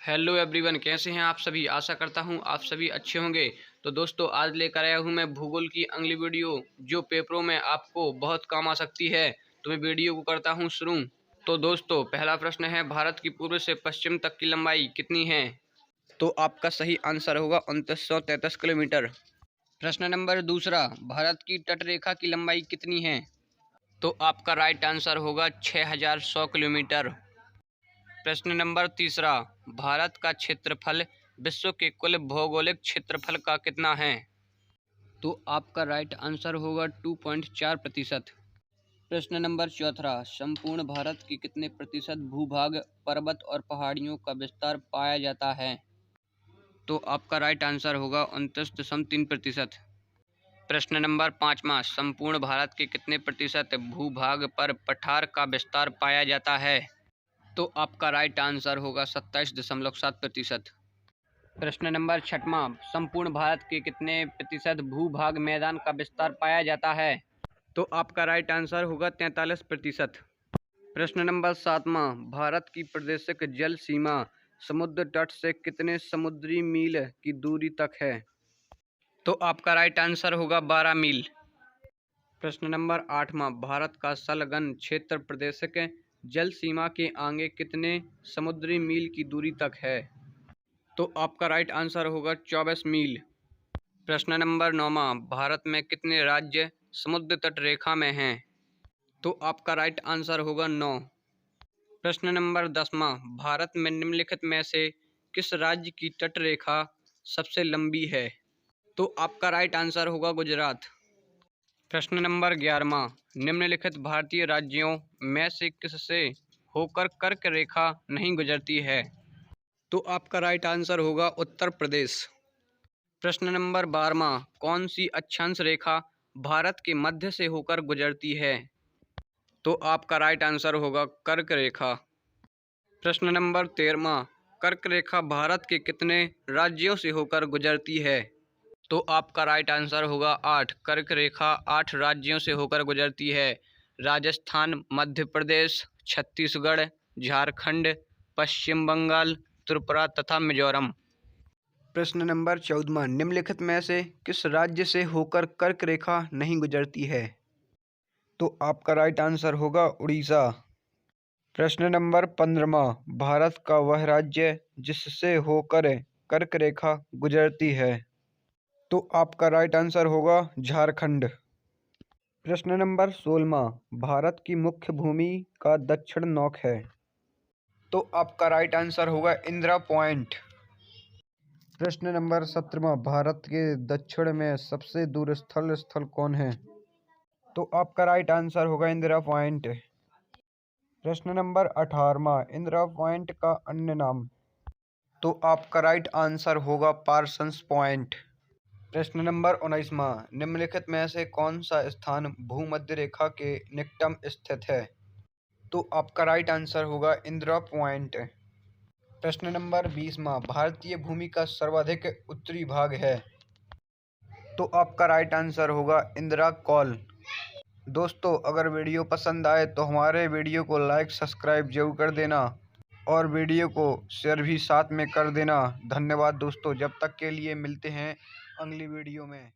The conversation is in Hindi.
हेलो एवरीवन, कैसे हैं आप सभी। आशा करता हूं आप सभी अच्छे होंगे। तो दोस्तों, आज लेकर आया हूं मैं भूगोल की अगली वीडियो जो पेपरों में आपको बहुत काम आ सकती है। तो मैं वीडियो को करता हूं शुरू। तो दोस्तों, पहला प्रश्न है, भारत की पूर्व से पश्चिम तक की लंबाई कितनी है। तो आपका सही आंसर होगा 2933 किलोमीटर। प्रश्न नंबर दूसरा, भारत की तटरेखा की लंबाई कितनी है। तो आपका राइट आंसर होगा 6100 किलोमीटर। प्रश्न नंबर तीसरा, भारत का क्षेत्रफल विश्व के कुल भौगोलिक क्षेत्रफल का कितना है। तो आपका राइट आंसर होगा 2.4%। प्रश्न नंबर चौथा, संपूर्ण भारत के कितने प्रतिशत भूभाग पर्वत और पहाड़ियों का विस्तार पाया जाता है। तो आपका राइट आंसर होगा 29.3%। प्रश्न नंबर पाँचवा, संपूर्ण भारत के कितने प्रतिशत भूभाग पर पठार का विस्तार पाया जाता है। तो आपका राइट आंसर होगा 27.7%। प्रश्न नंबर छठवां, संपूर्ण भारत के कितने प्रतिशत भूभाग मैदान का विस्तार पाया जाता है। तो आपका राइट आंसर होगा 43%। प्रश्न नंबर सातवां, भारत की प्रादेशिक जल सीमा समुद्र तट से कितने समुद्री मील की दूरी तक है। तो आपका राइट आंसर होगा 12 मील। प्रश्न नंबर आठवां, भारत का संलग्न क्षेत्र प्रादेशिक जल सीमा के आगे कितने समुद्री मील की दूरी तक है। तो आपका राइट आंसर होगा 24 मील। प्रश्न नंबर नौवां, भारत में कितने राज्य समुद्र तट रेखा में हैं। तो आपका राइट आंसर होगा 9। प्रश्न नंबर 10वां, भारत में निम्नलिखित में से किस राज्य की तट रेखा सबसे लंबी है। तो आपका राइट आंसर होगा गुजरात। प्रश्न नंबर 11वां, निम्नलिखित भारतीय राज्यों में से किससे होकर कर्क रेखा नहीं गुजरती है। तो आपका राइट आंसर होगा उत्तर प्रदेश। प्रश्न नंबर 12वां, कौन सी अक्षांश रेखा भारत के मध्य से होकर गुजरती है। तो आपका राइट आंसर होगा कर्क रेखा। प्रश्न नंबर 13वां, कर्क रेखा भारत के कितने राज्यों से होकर गुजरती है। तो आपका राइट आंसर होगा 8। कर्क रेखा 8 राज्यों से होकर गुजरती है। राजस्थान, मध्य प्रदेश, छत्तीसगढ़, झारखंड, पश्चिम बंगाल, त्रिपुरा तथा मिजोरम। प्रश्न नंबर 14वां, निम्नलिखित में से किस राज्य से होकर कर्क रेखा नहीं गुजरती है। तो आपका राइट आंसर होगा उड़ीसा। प्रश्न नंबर 15वां, भारत का वह राज्य जिससे होकर कर्क रेखा गुजरती है। तो आपका राइट आंसर होगा झारखंड। प्रश्न नंबर 16वां, भारत की मुख्य भूमि का दक्षिण नोक है। तो आपका राइट आंसर होगा इंदिरा पॉइंट। प्रश्न नंबर 17वां, भारत के दक्षिण में सबसे दूर स्थल कौन है। तो आपका राइट आंसर होगा इंदिरा पॉइंट। प्रश्न नंबर 18वां, इंदिरा पॉइंट का अन्य नाम। तो आपका राइट आंसर होगा पार्सन्स पॉइंट। प्रश्न नंबर 19वां, निम्नलिखित में से कौन सा स्थान भूमध्य रेखा के निकटम स्थित है। तो आपका राइट आंसर होगा इंदिरा पॉइंट। प्रश्न नंबर 20वां, भारतीय भूमि का सर्वाधिक उत्तरी भाग है। तो आपका राइट आंसर होगा इंदिरा कॉल। दोस्तों, अगर वीडियो पसंद आए तो हमारे वीडियो को लाइक सब्सक्राइब जरूर कर देना और वीडियो को शेयर भी साथ में कर देना। धन्यवाद दोस्तों, जब तक के लिए मिलते हैं अगली वीडियो में।